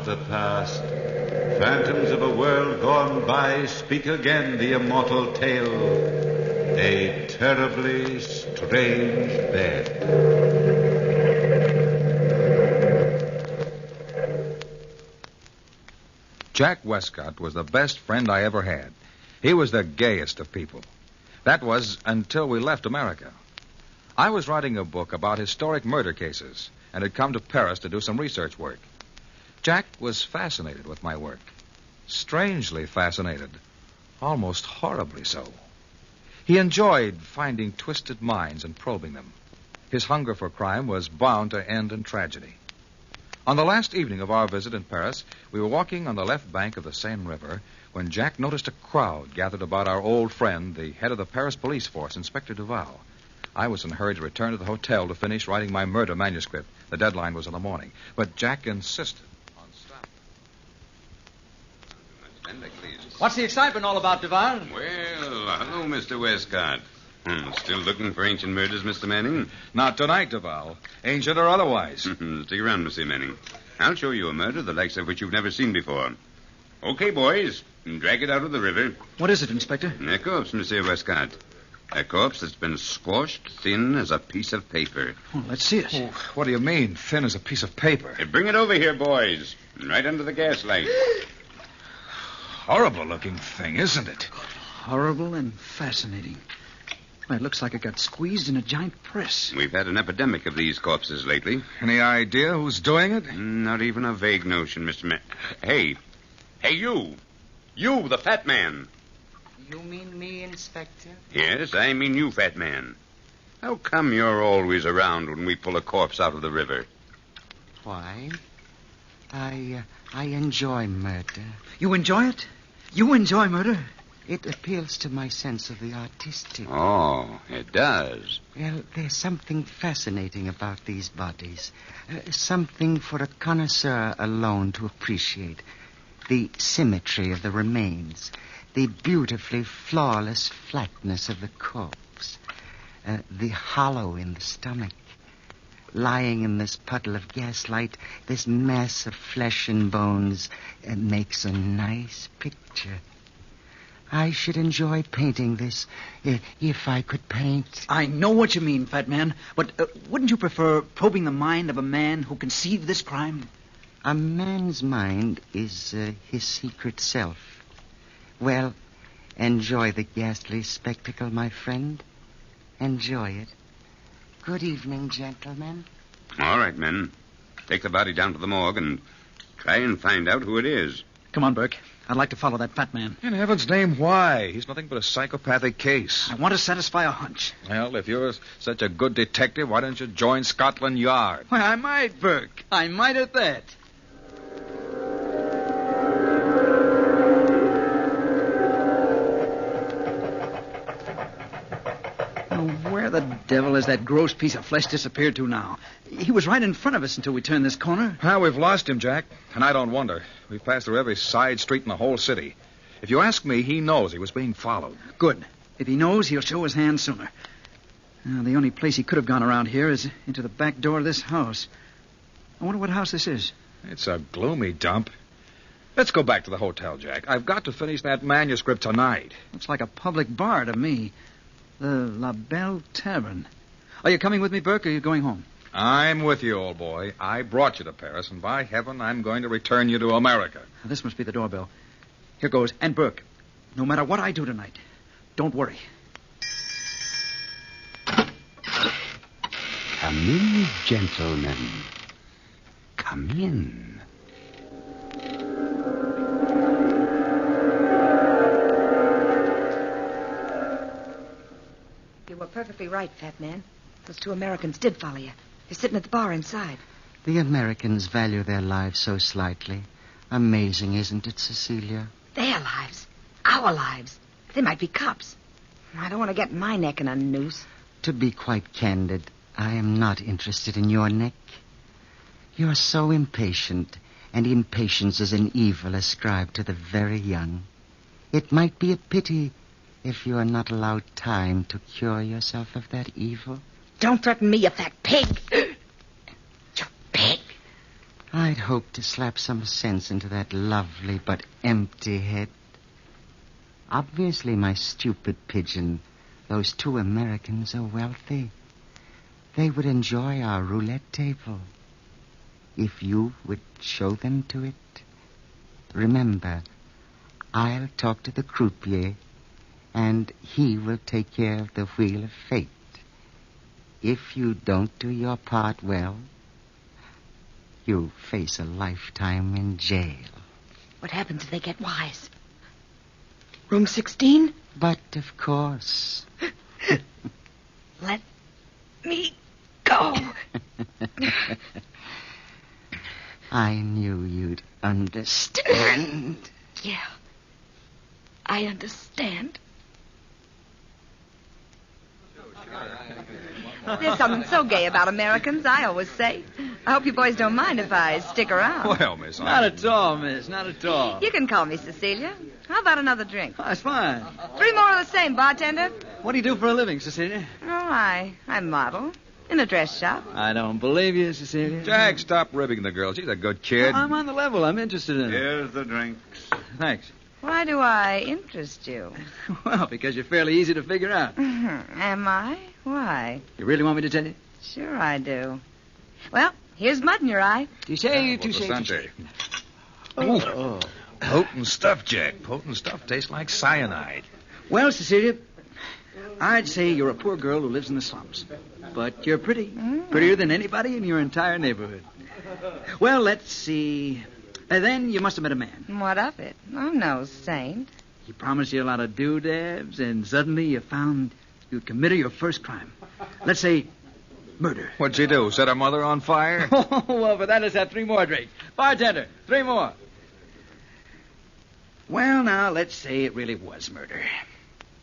the past. Phantoms of a world gone by speak again the immortal tale. A terribly strange bed. Jack Westcott was the best friend I ever had. He was the gayest of people. That was until we left America. I was writing a book about historic murder cases and had come to Paris to do some research work. Jack was fascinated with my work. Strangely fascinated. Almost horribly so. He enjoyed finding twisted minds and probing them. His hunger for crime was bound to end in tragedy. On the last evening of our visit in Paris, we were walking on the left bank of the Seine River when Jack noticed a crowd gathered about our old friend, the head of the Paris police force, Inspector Duval. I was in a hurry to return to the hotel to finish writing my murder manuscript. The deadline was in the morning. But Jack insisted on stopping. What's the excitement all about, Duval? Well, hello, Mr. Westcott. Still looking for ancient murders, Mr. Manning? Not tonight, Duval. Ancient or otherwise. Stick around, Mr. Manning. I'll show you a murder the likes of which you've never seen before. Okay, boys. Drag it out of the river. What is it, Inspector? A corpse, Mr. Westcott. A corpse that's been squashed thin as a piece of paper. Oh, let's see it. Oh, what do you mean, thin as a piece of paper? Hey, bring it over here, boys. Right under the gaslight. Horrible-looking thing, isn't it? Horrible and fascinating. Why, it looks like it got squeezed in a giant press. We've had an epidemic of these corpses lately. Any idea who's doing it? Not even a vague notion, Mr. Hey, you. You, the fat man. You mean me, Inspector? Yes, I mean you, fat man. How come you're always around when we pull a corpse out of the river? Why? I enjoy murder. You enjoy it? You enjoy murder? It appeals to my sense of the artistic. Oh, it does. Well, there's something fascinating about these bodies. Something for a connoisseur alone to appreciate. The symmetry of the remains. The beautifully flawless flatness of the corpse. The hollow in the stomach. Lying in this puddle of gaslight, this mass of flesh and bones makes a nice picture. I should enjoy painting this, if I could paint. I know what you mean, fat man, but wouldn't you prefer probing the mind of a man who conceived this crime? A man's mind is his secret self. Well, enjoy the ghastly spectacle, my friend. Enjoy it. Good evening, gentlemen. All right, men. Take the body down to the morgue and try and find out who it is. Come on, Burke. I'd like to follow that fat man. In heaven's name, why? He's nothing but a psychopathic case. I want to satisfy a hunch. Well, if you're such a good detective, why don't you join Scotland Yard? Why, I might, Burke. I might at that. Where the devil has that gross piece of flesh disappeared to now? He was right in front of us until we turned this corner. Well, we've lost him, Jack, and I don't wonder. We've passed through every side street in the whole city. If you ask me, he knows he was being followed. Good. If he knows, he'll show his hand sooner. Now, the only place he could have gone around here is into the back door of this house. I wonder what house this is. It's a gloomy dump. Let's go back to the hotel, Jack. I've got to finish that manuscript tonight. Looks like a public bar to me. The La Belle Tavern. Are you coming with me, Burke, or are you going home? I'm with you, old boy. I brought you to Paris, and by heaven, I'm going to return you to America. Now, this must be the doorbell. Here goes. And Burke, no matter what I do tonight, don't worry. Come in, gentlemen. Come in. You were perfectly right, fat man. Those two Americans did follow you. They're sitting at the bar inside. The Americans value their lives so slightly. Amazing, isn't it, Cecilia? Their lives. Our lives. They might be cops. I don't want to get my neck in a noose. To be quite candid, I am not interested in your neck. You're so impatient, and impatience is an evil ascribed to the very young. It might be a pity if you are not allowed time to cure yourself of that evil. Don't threaten me, you fat pig. You pig. I'd hoped to slap some sense into that lovely but empty head. Obviously, my stupid pigeon, those two Americans are wealthy. They would enjoy our roulette table. If you would show them to it. Remember, I'll talk to the croupier, and he will take care of the wheel of fate. If you don't do your part well, you'll face a lifetime in jail. What happens if they get wise? Room 16? But, of course. Let me go. I knew you'd understand. Yeah, I understand. There's something so gay about Americans, I always say. I hope you boys don't mind if I stick around. Well, Miss, Not at all, miss. Not at all. You can call me Cecilia. How about another drink? Oh, that's fine. 3 more of the same, bartender. What do you do for a living, Cecilia? Oh, I model in a dress shop. I don't believe you, Cecilia. Jack, stop ribbing the girl. She's a good kid. I'm on the level. I'm interested in it. Here's the drinks. Thanks. Why do I interest you? Well, because you're fairly easy to figure out. Am I? Why? You really want me to tell you? Sure I do. Well, here's mud in your eye. Touche. Sanjay. Oh. Potent stuff, Jack. Potent stuff tastes like cyanide. Well, Cecilia, I'd say you're a poor girl who lives in the slums. But you're pretty. Prettier than anybody in your entire neighborhood. Well, let's see. Then you must have met a man. What of it? I'm no saint. He promised you a lot of doodads, and suddenly you found you'd committed your first crime. Let's say murder. What'd she do? Set her mother on fire? Oh, well, for that, let's have 3 more drinks. Bartender, 3 more. Well, now, let's say it really was murder.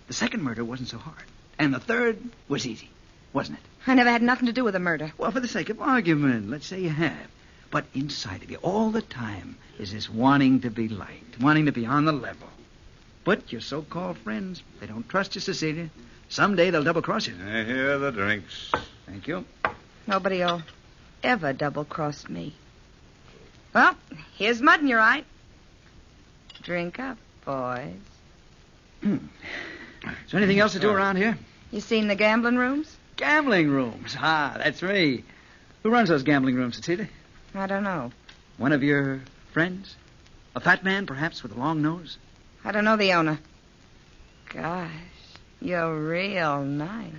The second murder wasn't so hard. And the third was easy, wasn't it? I never had nothing to do with a murder. Well, for the sake of argument, let's say you have. But inside of you, all the time, is this wanting to be liked, wanting to be on the level. But your so-called friends, they don't trust you, Cecilia. Someday they'll double-cross you. Here are the drinks. Thank you. Nobody'll ever double-cross me. Well, here's mud in your eye. Drink up, boys. Is there anything else to do around here? You seen the gambling rooms? Gambling rooms. Ah, that's me. Who runs those gambling rooms, Cecilia? I don't know. One of your friends? A fat man, perhaps, with a long nose? I don't know the owner. Gosh, you're real nice.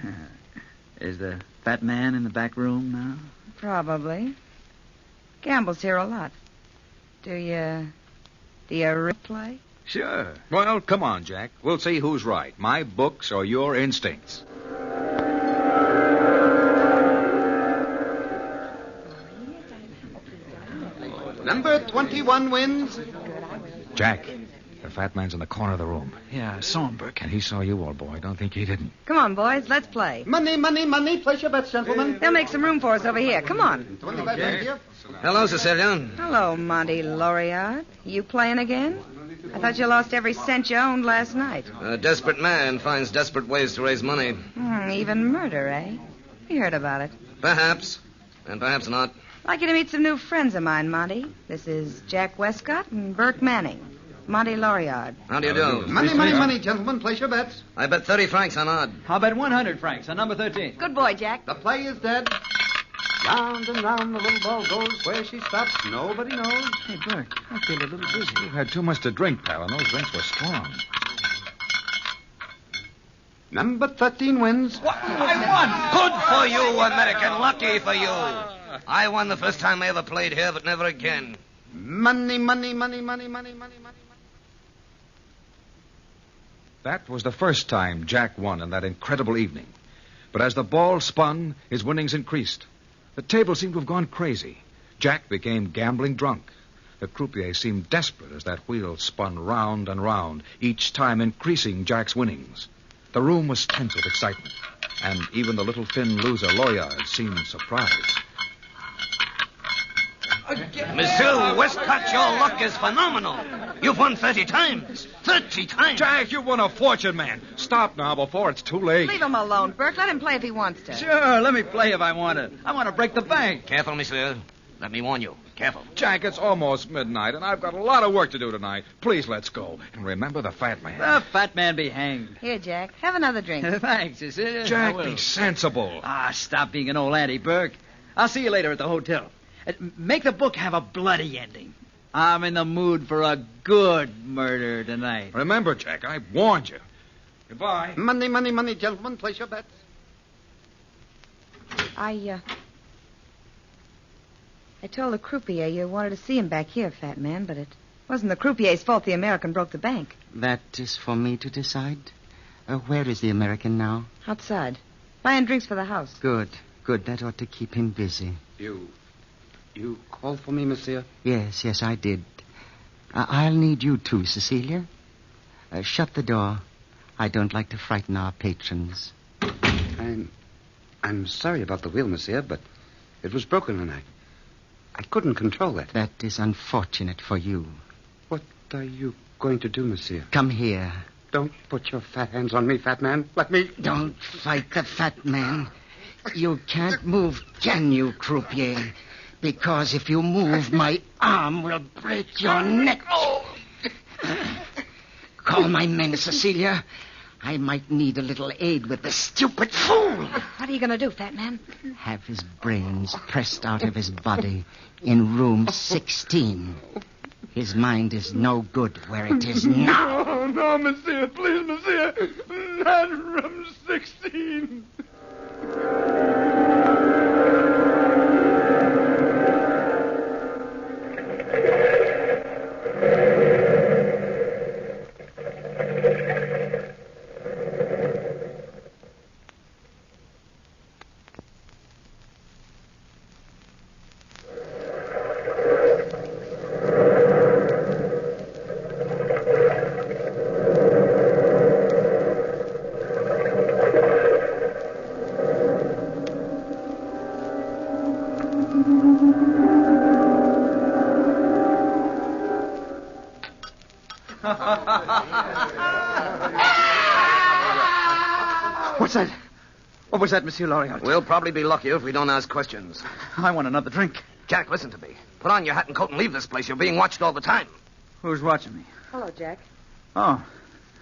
Is the fat man in the back room now? Probably. Gambles here a lot. Do you replay? Sure. Well, come on, Jack. We'll see who's right. My books or your instincts. Number 21 wins. Jack, the fat man's in the corner of the room. Yeah, I saw him, Burke. And he saw you, old boy. Don't think he didn't. Come on, boys, let's play. Money, money, money. Place your bets, gentlemen. They'll make some room for us over here. Come on. 25 right here. Hello, Cecilia. Hello, Monty Loriard. You playing again? I thought you lost every cent you owned last night. A desperate man finds desperate ways to raise money. Even murder, eh? We heard about it. Perhaps, and perhaps not. I'd like you to meet some new friends of mine, Monty. This is Jack Westcott and Burke Manning. Monty Loriard. How do you do? Money, money, money, gentlemen. Place your bets. I bet 30 francs on odd. How about 100 francs on number 13? Good boy, Jack. The play is dead. Round and round the little ball goes. Where she stops, nobody knows. Hey, Burke, I feel a little dizzy. You've had too much to drink, pal, and those drinks were strong. Number 13 wins. Good for you, American. Lucky for you. I won the first time I ever played here, but never again. Money, money, money, money, money, money, money, money. That was the first time Jack won in that incredible evening. But as the ball spun, his winnings increased. The table seemed to have gone crazy. Jack became gambling drunk. The croupier seemed desperate as that wheel spun round and round, each time increasing Jack's winnings. The room was tense with excitement, and even the little thin loser, Loriard, seemed surprised. Monsieur Westcott, your luck is phenomenal. You've won 30 times. 30 times. Jack, you won a fortune, man. Stop now before it's too late. Leave him alone, Burke. Let him play if he wants to. Sure, let me play if I want to. I want to break the bank. Careful, monsieur. Let me warn you. Careful. Jack, it's almost midnight, and I've got a lot of work to do tonight. Please, let's go. And remember the fat man. The fat man be hanged. Here, Jack. Have another drink. Thanks, Cecilia. Jack, I will. be sensible. Stop being an old Auntie Burke. I'll see you later at the hotel. Make the book have a bloody ending. I'm in the mood for a good murder tonight. Remember, Jack, I warned you. Goodbye. Money, money, money, gentlemen. Place your bets. I told the croupier you wanted to see him back here, fat man, but it wasn't the croupier's fault the American broke the bank. That is for me to decide. Where is the American now? Outside. Buying drinks for the house. Good. That ought to keep him busy. You called for me, monsieur? Yes, I did. I'll need you too, Cecilia. Shut the door. I don't like to frighten our patrons. I'm sorry about the wheel, monsieur, but it was broken and I couldn't control it. That is unfortunate for you. What are you going to do, monsieur? Come here. Don't put your fat hands on me, fat man. Let me... Don't fight the fat man. You can't move, can you, croupier? Because if you move, my arm will break your neck. Call my men, Cecilia. I might need a little aid with the stupid fool. What are you going to do, fat man? Have his brains pressed out of his body in room 16. His mind is no good where it is now. No, monsieur. Please, monsieur. Not room 16. What's that? What was that, Monsieur Loriot? We'll probably be luckier if we don't ask questions. I want another drink. Jack, listen to me. Put on your hat and coat and leave this place. You're being watched all the time. Who's watching me? Hello, Jack. Oh,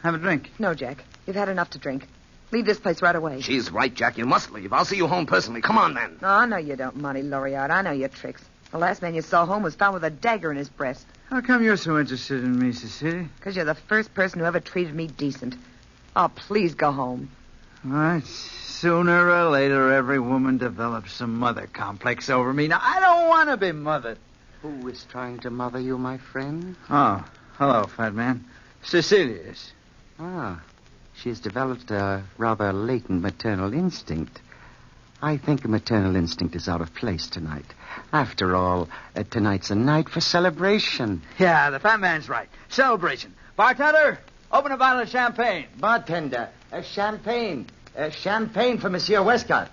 have a drink. No, Jack. You've had enough to drink. Leave this place right away. She's right, Jack. You must leave. I'll see you home personally. Come on, then. Oh, no, you don't, Monty Loriot. I know your tricks. The last man you saw home was found with a dagger in his breast. How come you're so interested in me, Cecilia? Because you're the first person who ever treated me decent. Oh, please go home. All right. Sooner or later, every woman develops some mother complex over me. Now, I don't want to be mothered. Who is trying to mother you, my friend? Oh, hello, fat man. Cecilia is. Ah, she's developed a rather latent maternal instinct. I think a maternal instinct is out of place tonight. After all, tonight's a night for celebration. Yeah, the fat man's right. Celebration. Bartender, open a bottle of champagne. Bartender, champagne. Champagne for Monsieur Westcott.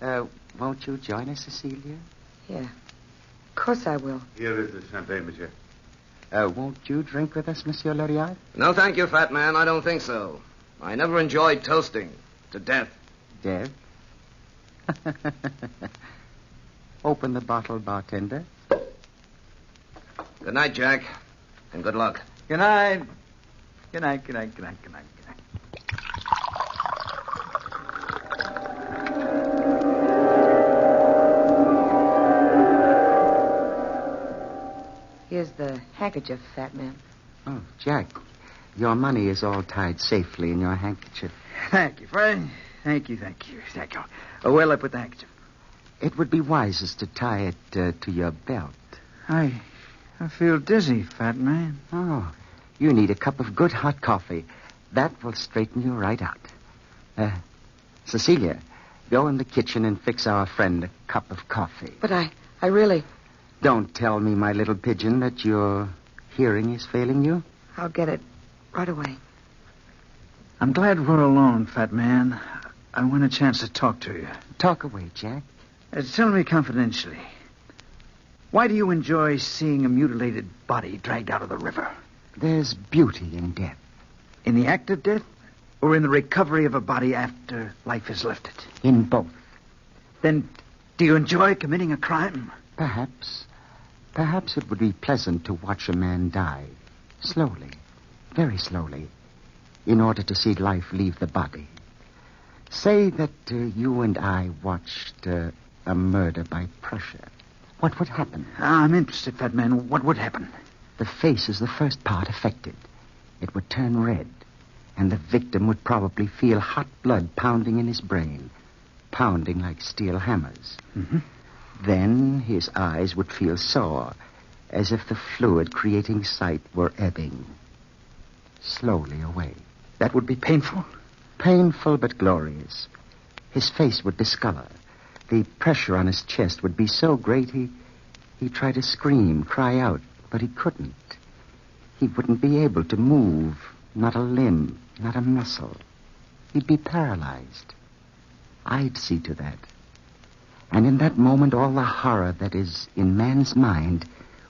Won't you join us, Cecilia? Yeah. Of course I will. Here is the champagne, monsieur. Won't you drink with us, Monsieur Loriot? No, thank you, fat man. I don't think so. I never enjoyed toasting to death. Death? Open the bottle, bartender. Good night, Jack. And good luck. Good night. Good night, good night, good night, good night, good night. Here's the handkerchief, fat man. Oh, Jack, your money is all tied safely in your handkerchief. Thank you, Fred. Thank you. Where'll I put the handkerchief? It would be wisest to tie it to your belt. I feel dizzy, fat man. Oh, you need a cup of good hot coffee. That will straighten you right out. Cecilia, go in the kitchen and fix our friend a cup of coffee. But I really... Don't tell me, my little pigeon, that your hearing is failing you. I'll get it right away. I'm glad we're alone, fat man. I want a chance to talk to you. Talk away, Jack. Tell me confidentially. Why do you enjoy seeing a mutilated body dragged out of the river? There's beauty in death. In the act of death? Or in the recovery of a body after life is lifted? In both. Then do you enjoy committing a crime? Perhaps it would be pleasant to watch a man die. Slowly, very slowly, in order to see life leave the body. Say that you and I watched a murder by pressure. What would happen? I'm interested, fat man. What would happen? The face is the first part affected. It would turn red, and the victim would probably feel hot blood pounding in his brain, pounding like steel hammers. Mm-hmm. Then his eyes would feel sore, as if the fluid creating sight were ebbing slowly away. That would be painful? Painful but glorious. His face would discolor. The pressure on his chest would be so great he tried to scream, cry out, but he couldn't. He wouldn't be able to move, not a limb, not a muscle. He'd be paralyzed. I'd see to that. And in that moment, all the horror that is in man's mind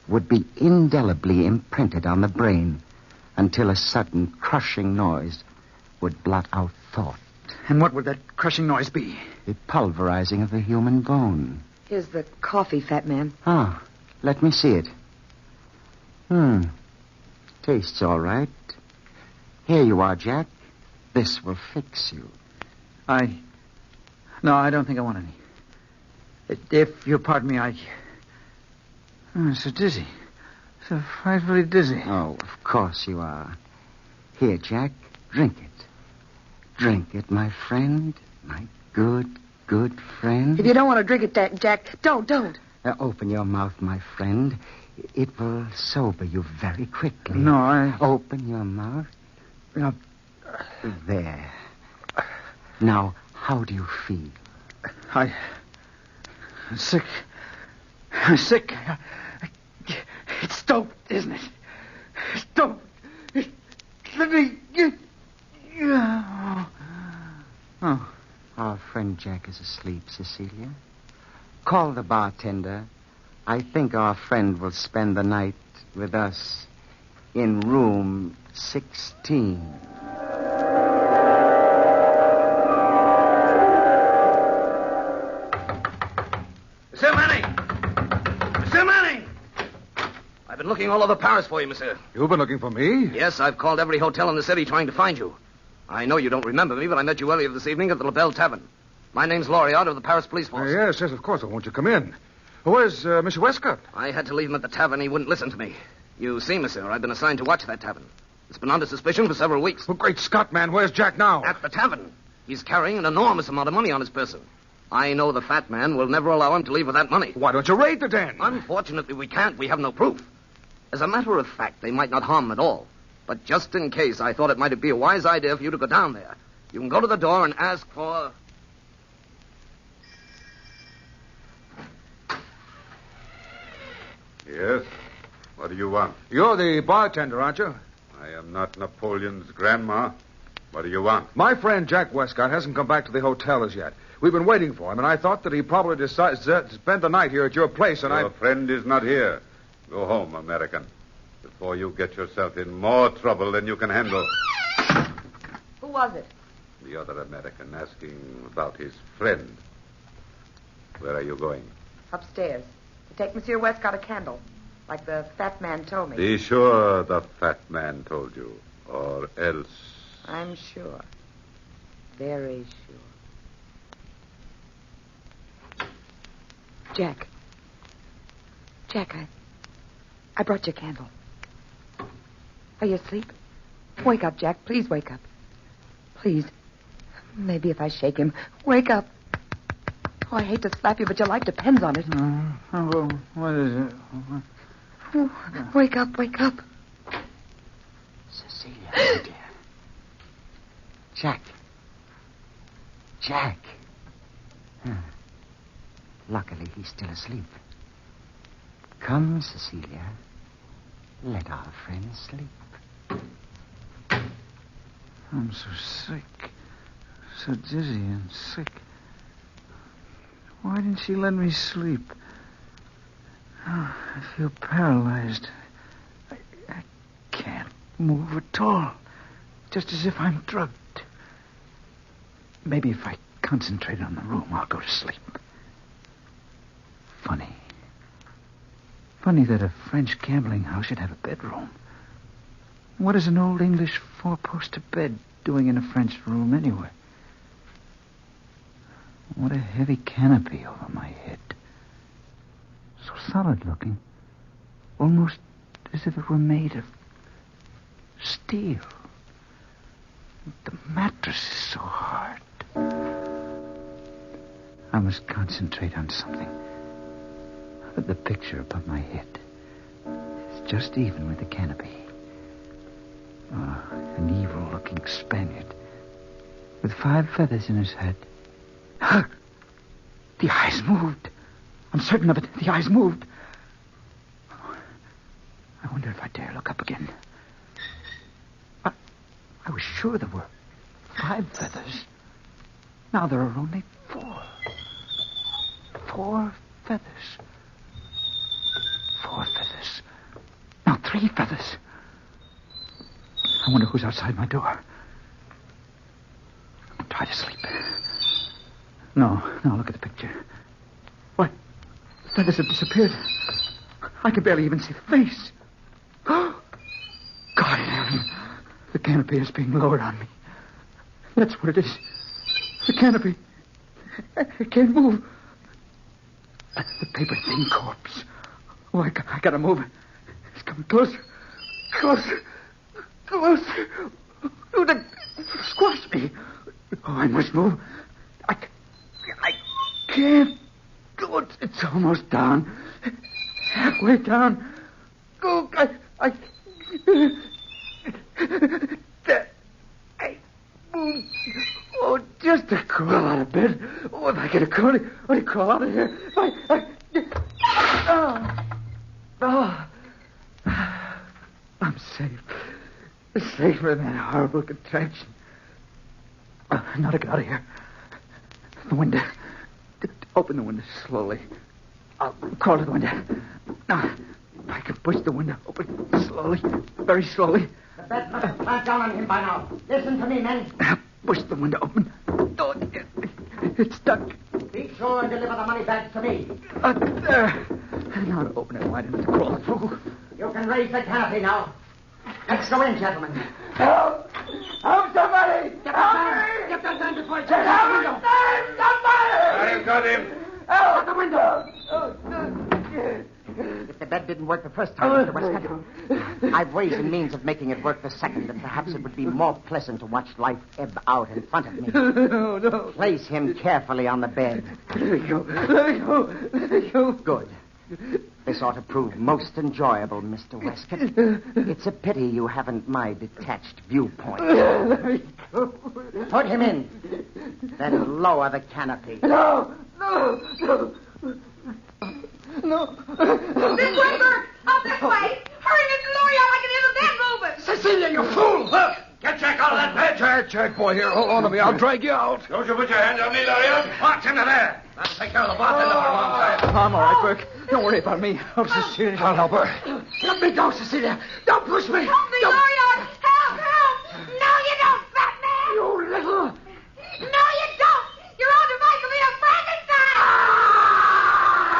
would be indelibly imprinted on the brain until a sudden crushing noise would blot out thought. And what would that crushing noise be? The pulverizing of the human bone. Here's the coffee, fat man. Ah, let me see it. Tastes all right. Here you are, Jack. This will fix you. No, I don't think I want any. If you'll pardon me, I'm so dizzy. So frightfully dizzy. Oh, of course you are. Here, Jack, drink it. Drink it, my friend. My good friend. If you don't want to drink it, Jack, don't. Open your mouth, my friend. It will sober you very quickly. No, Open your mouth. No. There. Now, how do you feel? I'm sick. I'm sick. It's dope, isn't it? It's dope. Let me get... Oh. Our friend Jack is asleep, Cecilia. Call the bartender. I think our friend will spend the night with us in room 16. Monsieur Manning! Monsieur Manning! I've been looking all over Paris for you, monsieur. You've been looking for me? Yes, I've called every hotel in the city trying to find you. I know you don't remember me, but I met you earlier this evening at the La Belle Tavern. My name's Loriot of the Paris Police Force. Yes, of course. Won't you come in? Where's Mr. Westcott? I had to leave him at the tavern. He wouldn't listen to me. You see, monsieur, I've been assigned to watch that tavern. It's been under suspicion for several weeks. Well, great Scott, man. Where's Jack now? At the tavern. He's carrying an enormous amount of money on his person. I know the fat man will never allow him to leave with that money. Why don't you raid the den? Unfortunately, we can't. We have no proof. As a matter of fact, they might not harm him at all. But just in case, I thought it might be a wise idea for you to go down there. You can go to the door and ask for... Yes? What do you want? You're the bartender, aren't you? I am not Napoleon's grandma. What do you want? My friend Jack Westcott hasn't come back to the hotel as yet. We've been waiting for him, and I thought that he probably decided to spend the night here at your place, and Your friend is not here. Go home, American, before you get yourself in more trouble than you can handle. Who was it? The other American asking about his friend. Where are you going? Upstairs. To take Monsieur Westcott a candle, like the fat man told me. Be sure the fat man told you, or else... I'm sure. Very sure. Jack, I brought you a candle. Are you asleep? Wake up, Jack. Please wake up. Please. Maybe if I shake him. Wake up. Oh, I hate to slap you, but your life depends on it. What is it? Oh, wake up. Cecilia, my dear. Jack. Luckily, he's still asleep. Come, Cecilia. Let our friend sleep. I'm so sick. So dizzy and sick. Why didn't she let me sleep? Oh, I feel paralyzed. I can't move at all. Just as if I'm drugged. Maybe if I concentrate on the room, I'll go to sleep. Funny. Funny that a French gambling house should have a bedroom. What is an old English four-poster bed doing in a French room anyway? What a heavy canopy over my head. So solid looking. Almost as if it were made of steel. The mattress is so hard. I must concentrate on something. The picture above my head is just even with the canopy. Oh, an evil-looking Spaniard with 5 feathers in his head. The eyes moved. I'm certain of it. The eyes moved. I wonder if I dare look up again. I was sure there were 5 feathers. Now there are only 4. 4 feathers. 4 feathers. Now 3 feathers. I wonder who's outside my door. I'll try to sleep. No, look at the picture. Why, the feathers have disappeared. I can barely even see the face. God in heaven. The canopy is being lowered on me. That's what it is. The canopy. It can't move. The paper-thin corpse. Oh, I gotta move. It's coming closer. Closer. Oh, they squashed me. Oh, I must move. I can't. Oh, it's almost down. Halfway down. Oh, Oh, just to crawl out of bed. Oh, if I get a crawl, crawl out of here. I'm safe. Safe from that horrible contraction. Now to get out of here. The window. Open the window slowly. I'll crawl to the window. Now, if I can push the window open slowly, very slowly. The bed must have clamped down on him by now. Listen to me, men. Push the window open. Oh, it's stuck. Be sure and deliver the money back to me. There. Now to open it wide enough to crawl through. You can raise the canopy now. Let's go in, gentlemen. Help! Help somebody! Get that man before he jumps Help! out the window. Somebody! I've got him. Out the window. If the bed didn't work the first time, Mr. Westcott, I've ways and means of making it work the second, and perhaps it would be more pleasant to watch life ebb out in front of me. No. Place him carefully on the bed. Let me go. Good. This ought to prove most enjoyable, Mr. Westcott. It's a pity you haven't my detached viewpoint. Let me go. Put him in. Then lower the canopy. No! Miss Westbrook, up this way. Hurry, Mr. Lawyer, I can hear the bed moving. Cecilia, you fool! Look! Get Jack out of that bed! Jack, boy, here, hold on to me. I'll drag you out. Don't you put your hands on me, Lawyer. March into there! That'll take care of the bartender for a long time. I'm all right, Burke. Don't worry about me. Help Cecilia. I'll help her. Let me go, Cecilia. Don't push me. Help me, Lawyer. Help. No, you don't, fat man. You little... No, you don't. You're on to make me a Frankenstein.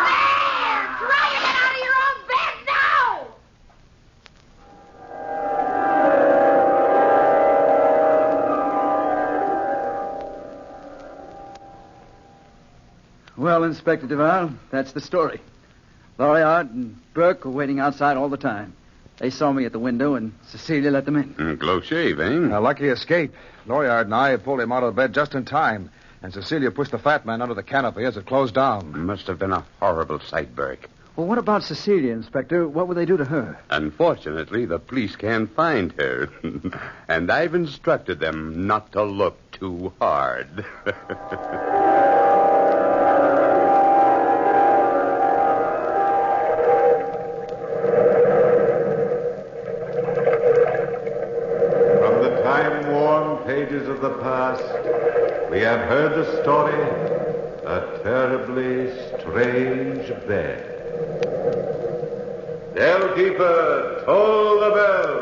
There. Try to get out of your own bed now. Well, Inspector Duval, that's the story. Loriard and Burke were waiting outside all the time. They saw me at the window, and Cecilia let them in. Close shave, eh? A lucky escape. Loriard and I pulled him out of bed just in time, and Cecilia pushed the fat man under the canopy as it closed down. Must have been a horrible sight, Burke. Well, what about Cecilia, Inspector? What would they do to her? Unfortunately, the police can't find her. And I've instructed them not to look too hard. Pages of the past, we have heard the story, A Terribly Strange Bed. Bellkeeper, toll the bell.